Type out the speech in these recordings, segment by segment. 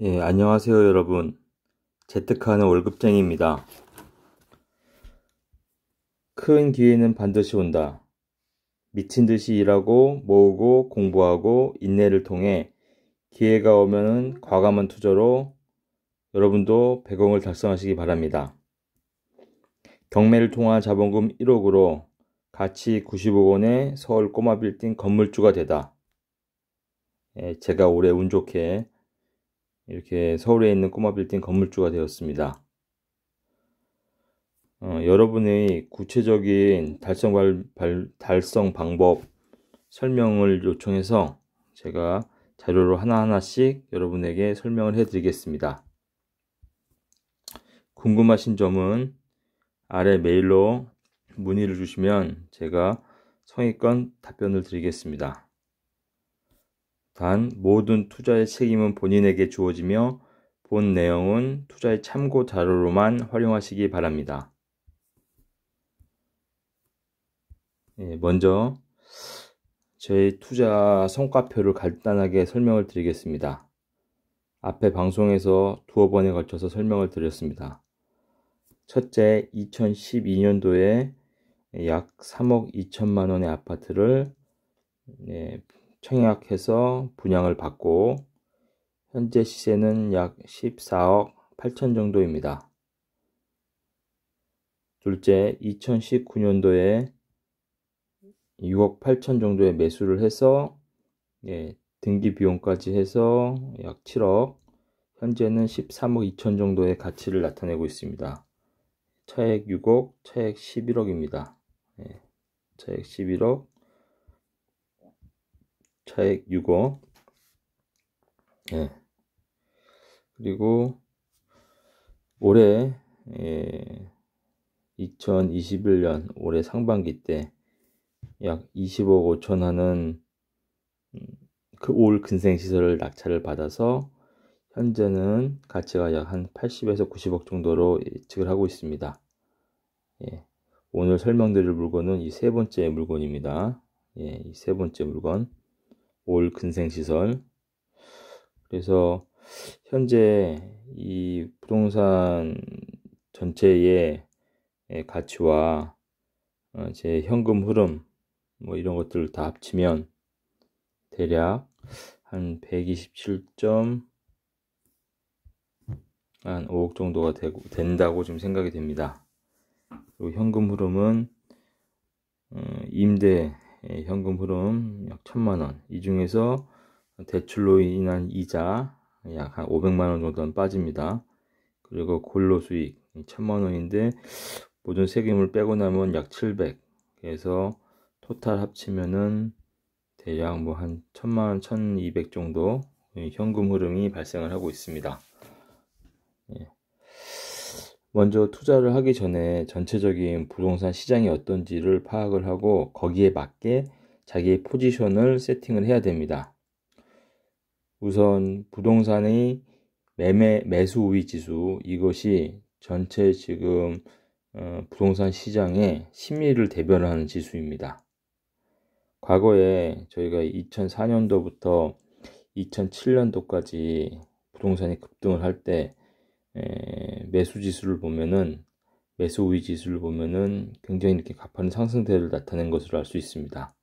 안녕하세요 여러분. 재테크하는 월급쟁이입니다. 큰 기회는 반드시 온다. 미친 듯이 일하고 모으고 공부하고 인내를 통해 기회가 오면은 과감한 투자로 여러분도 100억을 달성하시기 바랍니다. 경매를 통한 자본금 1억으로 가치 90억 원의 서울 꼬마 빌딩 건물주가 되다. 제가 올해 운 좋게 이렇게 서울에 있는 꼬마 빌딩 건물주가 되었습니다. 여러분의 구체적인 달성 방법 설명을 요청해서 제가 자료로 하나하나씩 여러분에게 설명을 해 드리겠습니다. 궁금하신 점은 아래 메일로 문의를 주시면 제가 성의껏 답변을 드리겠습니다. 단 모든 투자의 책임은 본인에게 주어지며 본 내용은 투자의 참고 자료로만 활용하시기 바랍니다. 먼저 저희 투자 성과표를 간단하게 설명을 드리겠습니다. 앞에 방송에서 두어 번에 걸쳐서 설명을 드렸습니다. 첫째, 2012년도에 약 3억 2천만 원의 아파트를 청약해서 분양을 받고 현재 시세는 약 14억 8천 정도입니다. 둘째, 2019년도에 6억 8천 정도의 매수를 해서 등기 비용까지 해서 약 7억, 현재는 13억 2천 정도의 가치를 나타내고 있습니다. 차액 6억, 차액 11억입니다. 차액 11억, 차액 6억. 그리고 올해 2021년 올해 상반기 때 약 20억 5천 하는 올 근생시설을 낙찰을 받아서 현재는 가치가 약 한 80에서 90억 정도로 예측을 하고 있습니다. 오늘 설명드릴 물건은 이 세 번째 물건입니다. 이 세 번째 물건, 올 근생시설. 그래서 현재 이 부동산 전체의 가치와 제 현금 흐름 이런 것들을 다 합치면 대략 한 127.5억 정도가 된다고 지금 생각이 됩니다. 그리고 현금 흐름은 임대 현금 흐름 약 1,000만 원, 이 중에서 대출로 인한 이자 약 한 500만 원 정도는 빠집니다. 그리고 골로 수익 1,000만 원인데 모든 세금을 빼고 나면 약 700. 그래서 토탈 합치면은 대략 한 1,000만 원, 1,200 정도 현금 흐름이 발생을 하고 있습니다. 먼저 투자를 하기 전에 전체적인 부동산 시장이 어떤지를 파악을 하고 거기에 맞게 자기의 포지션을 세팅을 해야 됩니다. 우선 부동산의 매수 우위 지수, 이것이 전체 지금 부동산 시장의 심리를 대변하는 지수입니다. 과거에 저희가 2004년도부터 2007년도까지 부동산이 급등을 할 때 매수 우위 지수를 보면은 굉장히 이렇게 가파른 상승세를 나타낸 것으로 알 수 있습니다.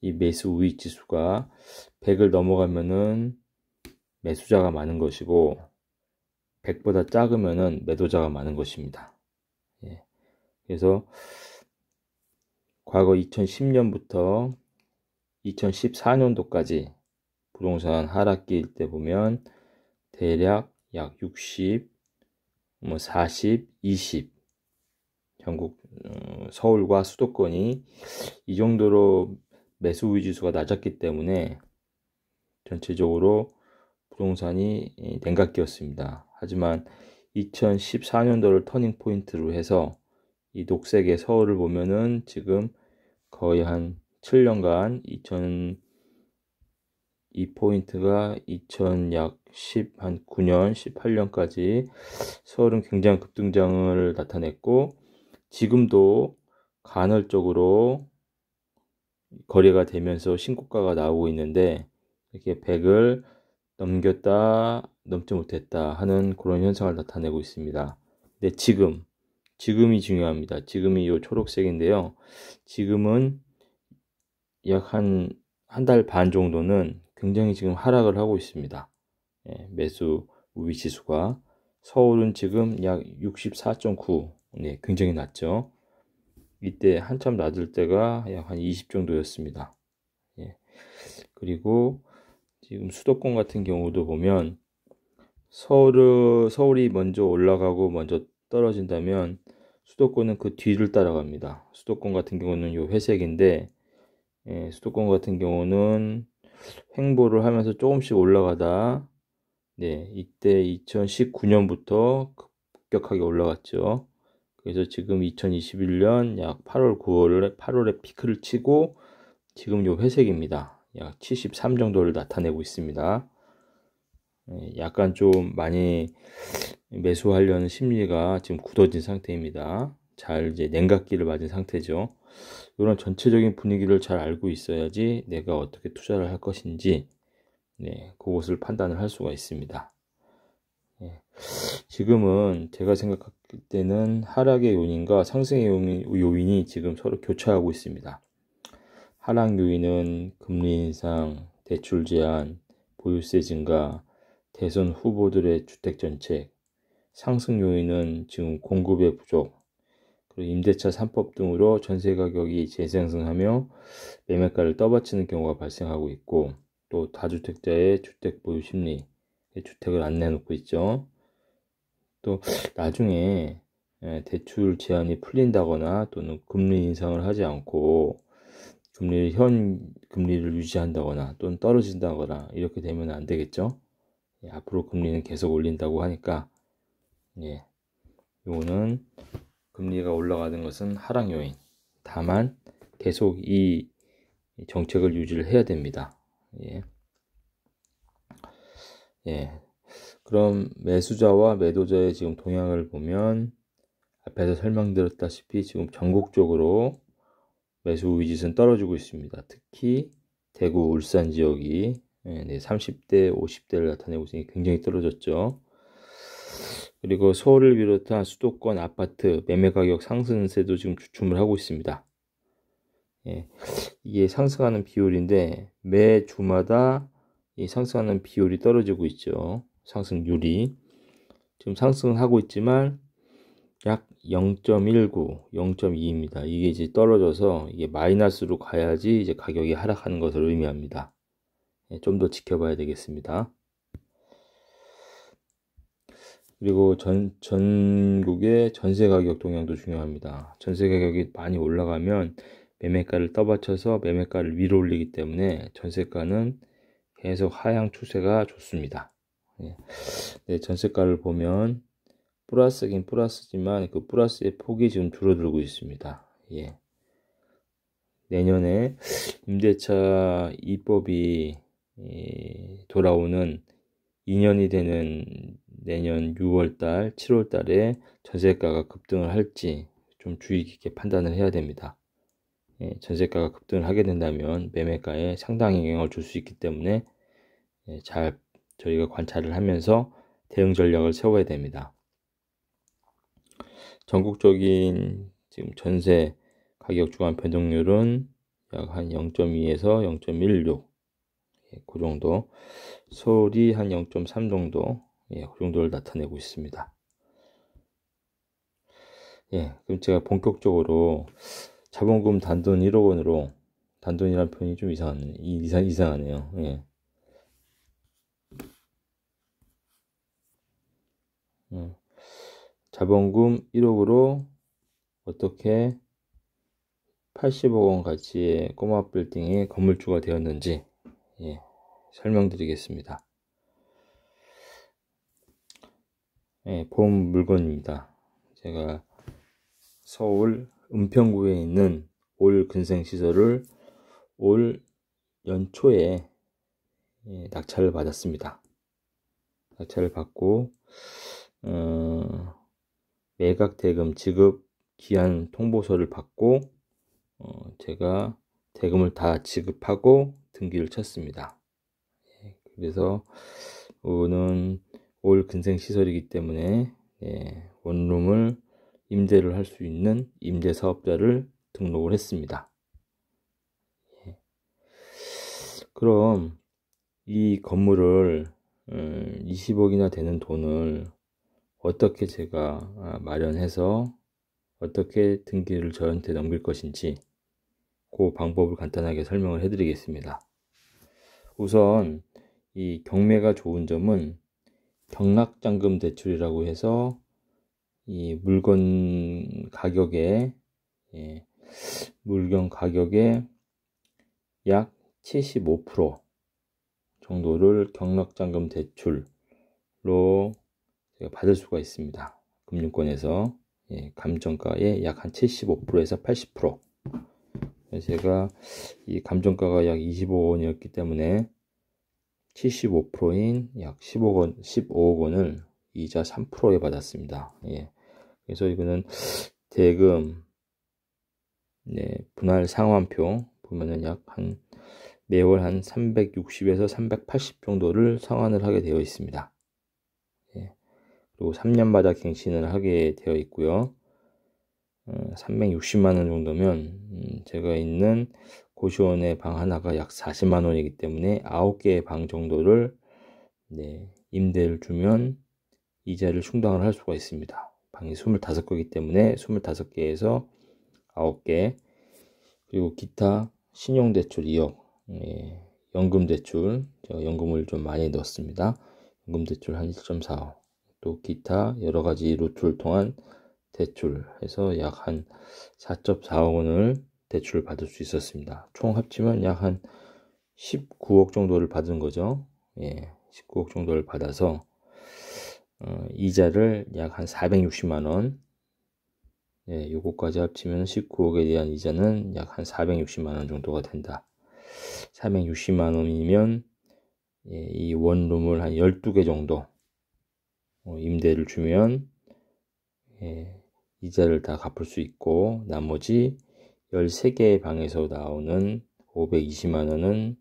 이 매수 우위 지수가 100을 넘어가면은 매수자가 많은 것이고 100보다 작으면은 매도자가 많은 것입니다. 그래서 과거 2010년부터 2014년도까지 부동산 하락기일 때 보면 대략 약 60, 40, 20 전국 서울과 수도권이 이 정도로 매수 우위 지수가 낮았기 때문에 전체적으로 부동산이 냉각기였습니다. 하지만 2014년도를 터닝 포인트로 해서 이 녹색의 서울을 보면은 지금 거의 한 7년간 이 포인트가 2009년, 18년까지 서울은 굉장히 급등장을 나타냈고 지금도 간헐적으로 거래가 되면서 신고가가 나오고 있는데 이렇게 100을 넘겼다, 넘지 못했다 하는 그런 현상을 나타내고 있습니다. 근데 지금이 중요합니다. 지금이 요 초록색인데요. 지금은 약 한 달 반 정도는 굉장히 지금 하락을 하고 있습니다. 매수 우위 지수가 서울은 지금 약 64.9, 굉장히 낮죠. 이때 한참 낮을 때가 약 한 20 정도였습니다. 그리고 지금 수도권 같은 경우도 보면 서울이 먼저 올라가고 먼저 떨어진다면 수도권은 그 뒤를 따라갑니다. 수도권 같은 경우는 요 회색인데, 수도권 같은 경우는 횡보를 하면서 조금씩 올라가다, 이때 2019년부터 급격하게 올라갔죠. 그래서 지금 2021년 약 8월, 8월에 피크를 치고 지금 요 회색입니다. 약 73 정도를 나타내고 있습니다. 약간 좀 많이 매수하려는 심리가 지금 굳어진 상태입니다. 잘 이제 냉각기를 맞은 상태죠. 이런 전체적인 분위기를 잘 알고 있어야지 내가 어떻게 투자를 할 것인지 그것을 판단을 할 수가 있습니다. 지금은 제가 생각할 때는 하락의 요인과 상승의 요인이 지금 서로 교차하고 있습니다. 하락 요인은 금리 인상, 대출 제한, 보유세 증가, 대선 후보들의 주택 정책, 상승 요인은 지금 공급의 부족, 그리고 임대차 3법 등으로 전세 가격이 재상승하며 매매가를 떠받치는 경우가 발생하고 있고, 또 다주택자의 주택 보유 심리, 주택을 안 내놓고 있죠. 또 나중에 대출 제한이 풀린다거나 또는 금리 인상을 하지 않고 현 금리를 유지한다거나 또는 떨어진다거나 이렇게 되면 안 되겠죠. 앞으로 금리는 계속 올린다고 하니까 요거는 금리가 올라가는 것은 하락 요인. 다만 계속 이 정책을 유지를 해야 됩니다. 그럼 매수자와 매도자의 지금 동향을 보면 앞에서 설명드렸다시피 지금 전국적으로 매수 우위지수는 떨어지고 있습니다. 특히 대구, 울산 지역이 30대, 50대를 나타내고 있으니 굉장히 떨어졌죠. 그리고 서울을 비롯한 수도권 아파트 매매 가격 상승세도 지금 주춤을 하고 있습니다. 이게 상승하는 비율인데 매 주마다 이 상승하는 비율이 떨어지고 있죠. 상승률이 지금 상승을 하고 있지만 약 0.19, 0.2입니다. 이게 이제 떨어져서 이게 마이너스로 가야지 이제 가격이 하락하는 것을 의미합니다. 좀 더 지켜봐야 되겠습니다. 그리고 전국의 전세 가격 동향도 중요합니다. 전세 가격이 많이 올라가면 매매가를 떠받쳐서 매매가를 위로 올리기 때문에 전세가는 계속 하향 추세가 좋습니다. 전세가를 보면 플러스긴 플러스지만 그 플러스의 폭이 지금 줄어들고 있습니다. 내년에 임대차 2법이 돌아오는 2년이 되는 내년 6월달, 7월달에 전세가가 급등을 할지 좀 주의 깊게 판단을 해야 됩니다. 전세가가 급등을 하게 된다면 매매가에 상당히 영향을 줄 수 있기 때문에 잘 저희가 관찰을 하면서 대응 전략을 세워야 됩니다. 전국적인 지금 전세 가격 주간 변동률은 약 한 0.2에서 0.16, 그 정도. 서울이 한 0.3 정도, 그 정도를 나타내고 있습니다. 그럼 제가 본격적으로 자본금 단돈 1억 원으로, 단돈이라는 표현이 좀 이상하네요. 자본금 1억으로 어떻게 80억 원 가치의 꼬마 빌딩의 건물주가 되었는지 설명드리겠습니다. 본 물건입니다. 제가 서울 은평구에 있는 올 근생시설을 올 연초에 낙찰을 받았습니다. 낙찰을 받고 매각 대금 지급 기한 통보서를 받고 제가 대금을 다 지급하고 등기를 쳤습니다. 그래서 오는 올 근생 시설이기 때문에 원룸을 임대를 할 수 있는 임대사업자를 등록을 했습니다. 그럼 이 건물을 20억이나 되는 돈을 어떻게 제가 마련해서 어떻게 등기를 저한테 넘길 것인지 그 방법을 간단하게 설명을 해드리겠습니다. 우선 이 경매가 좋은 점은 경락잔금 대출이라고 해서 이 물건 가격에 약 75% 정도를 경락잔금 대출로 제가 받을 수가 있습니다. 금융권에서 감정가의 약 한 75%에서 80%. 제가 이 감정가가 약 25억 원이었기 때문에 75%인 약 15억 원을 이자 3%에 받았습니다. 그래서 이거는 대금 분할 상환표 보면은 약 매월 한 360에서 380 정도를 상환을 하게 되어 있습니다. 그리고 3년마다 갱신을 하게 되어 있고요. 360만 원 정도면 제가 있는 고시원의 방 하나가 약 40만 원이기 때문에 9개의 방 정도를 임대를 주면 이자를 충당을 할 수가 있습니다. 방이 25개이기 때문에 25개에서 9개, 그리고 기타 신용대출 2억, 연금대출, 제가 연금을 좀 많이 넣었습니다. 연금대출 한 1.45, 또 기타 여러가지 루트를 통한 대출 해서 약 한 4.4억 원을 대출을 받을 수 있었습니다. 총 합치면 약 한 19억 정도를 받은 거죠. 19억 정도를 받아서 이자를 약 한 460만 원, 요거까지 합치면 19억에 대한 이자는 약 한 460만 원 정도가 된다. 460만 원이면 이 원룸을 한 12개 정도 임대를 주면 이자를 다 갚을 수 있고, 나머지 13개의 방에서 나오는 520만 원은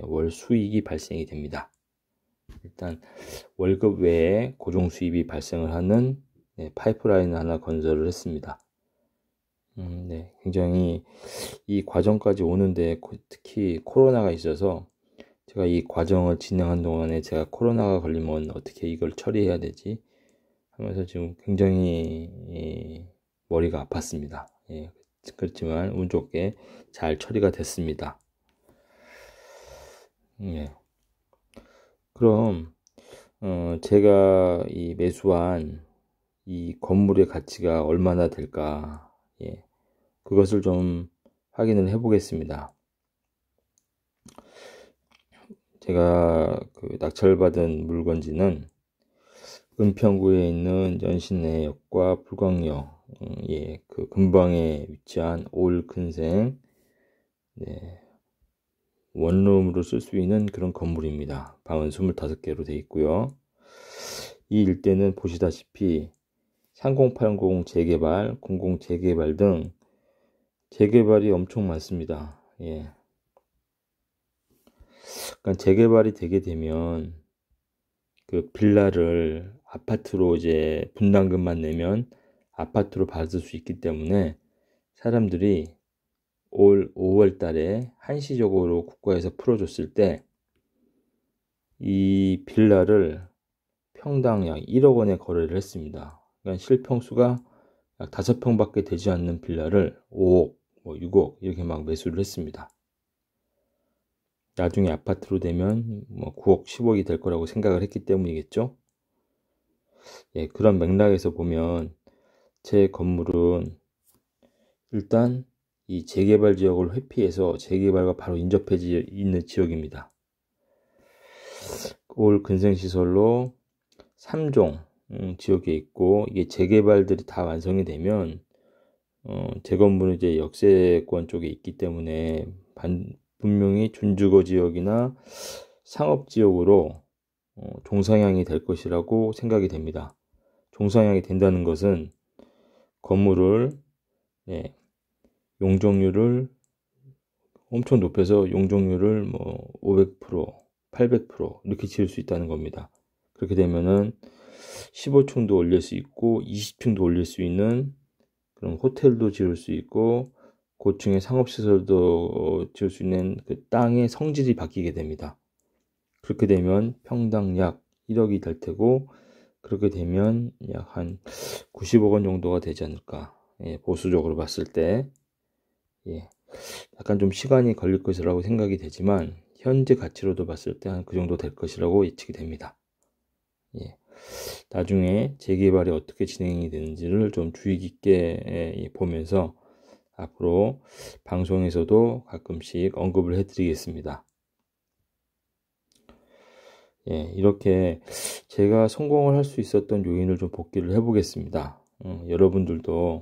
월 수익이 발생이 됩니다. 일단 월급 외에 고정 수입이 발생을 하는 파이프라인을 하나 건설을 했습니다. 굉장히 이 과정까지 오는데 특히 코로나가 있어서 제가 이 과정을 진행한 동안에 제가 코로나가 걸리면 어떻게 이걸 처리해야 되지 하면서 지금 굉장히 머리가 아팠습니다. 그렇지만 운 좋게 잘 처리가 됐습니다. 그럼 제가 이 매수한 이 건물의 가치가 얼마나 될까, 그것을 좀 확인을 해 보겠습니다. 제가 그 낙찰받은 물건지는 은평구에 있는 연신내역과 불광역 그 근방에 위치한 올 근생 원룸으로 쓸 수 있는 그런 건물입니다. 방은 25개로 되어 있고요. 이 일대는 보시다시피 3080 재개발, 00 재개발 등 재개발이 엄청 많습니다. 그러니까 재개발이 되게 되면 그 빌라를 아파트로 이제 분담금만 내면 아파트로 받을 수 있기 때문에 사람들이 올 5월 달에 한시적으로 국가에서 풀어줬을 때 이 빌라를 평당 약 1억 원에 거래를 했습니다. 그러니까 실평수가 약 5평밖에 되지 않는 빌라를 5억, 6억 이렇게 막 매수를 했습니다. 나중에 아파트로 되면 9억, 10억이 될 거라고 생각을 했기 때문이겠죠. 그런 맥락에서 보면 제 건물은 일단 이 재개발 지역을 회피해서 재개발과 바로 인접해 있는 지역입니다. 올 근생시설로 3종 지역에 있고, 이게 재개발들이 다 완성이 되면 제 건물은 이제 역세권 쪽에 있기 때문에 분명히 준주거 지역이나 상업 지역으로 종상향이 될 것이라고 생각이 됩니다. 종상향이 된다는 것은 건물을 용적률을 엄청 높여서 용적률을 500%, 800% 이렇게 지을 수 있다는 겁니다. 그렇게 되면은 15층도 올릴 수 있고 20층도 올릴 수 있는 그런 호텔도 지을 수 있고 고층의 상업시설도 지을 수 있는 그 땅의 성질이 바뀌게 됩니다. 그렇게 되면 평당 약 1억이 될 테고, 그렇게 되면 약 한 90억 원 정도가 되지 않을까. 예, 보수적으로 봤을 때. 예, 약간 좀 시간이 걸릴 것이라고 생각이 되지만, 현재 가치로도 봤을 때 한 그 정도 될 것이라고 예측이 됩니다. 예, 나중에 재개발이 어떻게 진행이 되는지를 좀 주의 깊게 보면서 앞으로 방송에서도 가끔씩 언급을 해드리겠습니다. 예, 이렇게 제가 성공을 할 수 있었던 요인을 좀 복기를 해보겠습니다. 여러분들도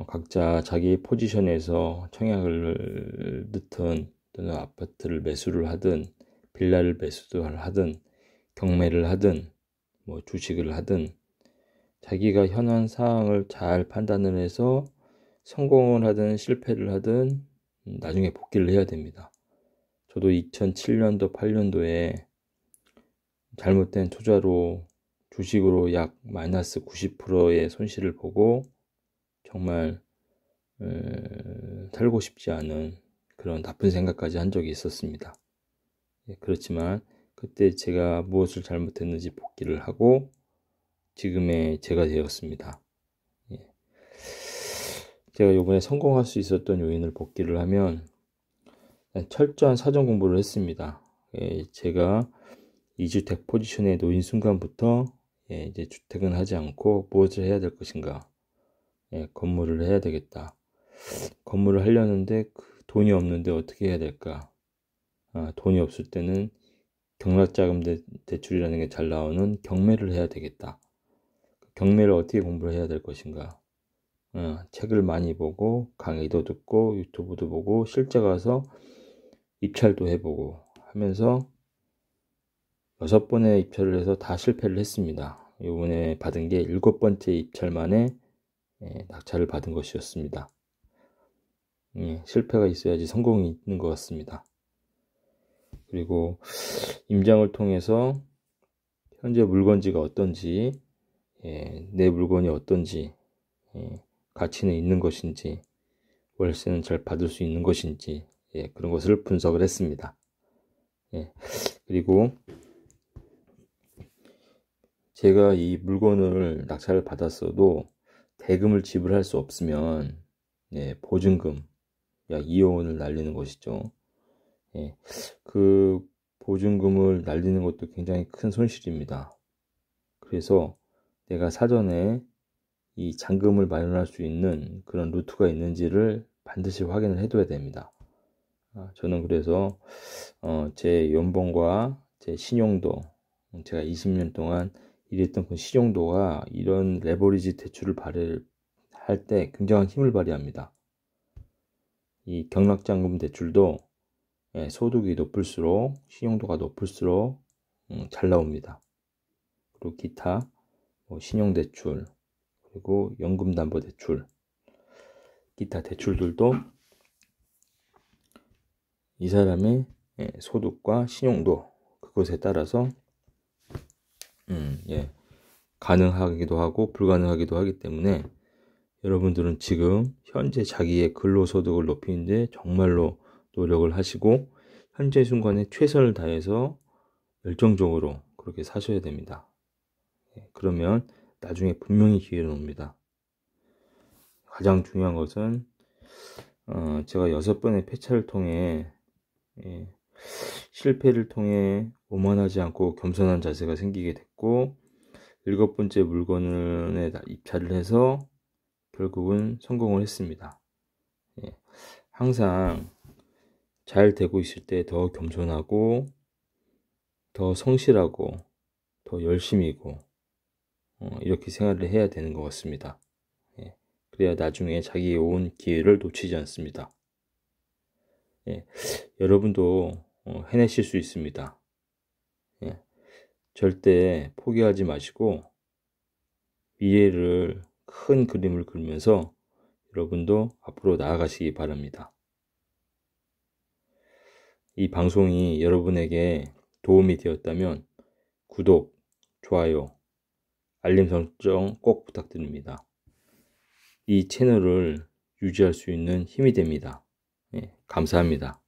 각자 자기 포지션에서 청약을 넣든 또는 아파트를 매수를 하든 빌라를 매수를 하든 경매를 하든 뭐 주식을 하든 자기가 현안 사항을 잘 판단을 해서 성공을 하든 실패를 하든 나중에 복귀를 해야 됩니다. 저도 2007년도 8년도에 잘못된 투자로 주식으로 약 마이너스 90%의 손실을 보고 정말 살고 싶지 않은 그런 나쁜 생각까지 한 적이 있었습니다. 예, 그렇지만 그때 제가 무엇을 잘못했는지 복기를 하고 지금의 제가 되었습니다. 예. 제가 이번에 성공할 수 있었던 요인을 복기를 하면 철저한 사전 공부를 했습니다. 예, 제가 2주택 포지션에 놓인 순간부터 이제 주택은 하지 않고 무엇을 해야 될 것인가. 건물을 해야 되겠다. 건물을 하려는데 돈이 없는데 어떻게 해야 될까. 돈이 없을 때는 경락자금 대출이라는 게 잘 나오는 경매를 해야 되겠다. 경매를 어떻게 공부를 해야 될 것인가. 책을 많이 보고 강의도 듣고 유튜브도 보고 실제 가서 입찰도 해보고 하면서 6번의 입찰을 해서 다 실패를 했습니다. 이번에 받은 게 7번째 입찰 만에 낙찰을 받은 것이었습니다. 실패가 있어야지 성공이 있는 것 같습니다. 그리고 임장을 통해서 현재 물건지가 어떤지, 내 물건이 어떤지, 가치는 있는 것인지, 월세는 잘 받을 수 있는 것인지, 그런 것을 분석을 했습니다. 그리고 제가 이 물건을 낙찰을 받았어도 대금을 지불할 수 없으면 보증금 약 2억 원을 날리는 것이죠. 그 보증금을 날리는 것도 굉장히 큰 손실입니다. 그래서 내가 사전에 이 잔금을 마련할 수 있는 그런 루트가 있는지를 반드시 확인을 해둬야 됩니다. 저는 그래서 제 연봉과 제 신용도, 제가 20년 동안 일했던 그 신용도가 이런 레버리지 대출을 발행할 때 굉장한 힘을 발휘합니다. 이 경락자금 대출도 소득이 높을수록 신용도가 높을수록 잘 나옵니다. 그리고 기타 신용대출 그리고 연금담보대출 기타 대출들도 이 사람의 소득과 신용도 그것에 따라서 가능하기도 하고 불가능하기도 하기 때문에 여러분들은 지금 현재 자기의 근로소득을 높이는데 정말로 노력을 하시고 현재 순간에 최선을 다해서 열정적으로 그렇게 사셔야 됩니다. 그러면 나중에 분명히 기회는 옵니다. 가장 중요한 것은 제가 6번의 폐차를 통해 실패를 통해 오만하지 않고 겸손한 자세가 생기게 됐고 7번째 물건에 입찰을 해서 결국은 성공을 했습니다. 항상 잘 되고 있을 때 더 겸손하고 더 성실하고 더 열심히고 이렇게 생활을 해야 되는 것 같습니다. 그래야 나중에 자기의 온 기회를 놓치지 않습니다. 여러분도 해내실 수 있습니다. 절대 포기하지 마시고 미래를 큰 그림을 그리면서 여러분도 앞으로 나아가시기 바랍니다. 이 방송이 여러분에게 도움이 되었다면 구독, 좋아요, 알림 설정 꼭 부탁드립니다. 이 채널을 유지할 수 있는 힘이 됩니다. 감사합니다.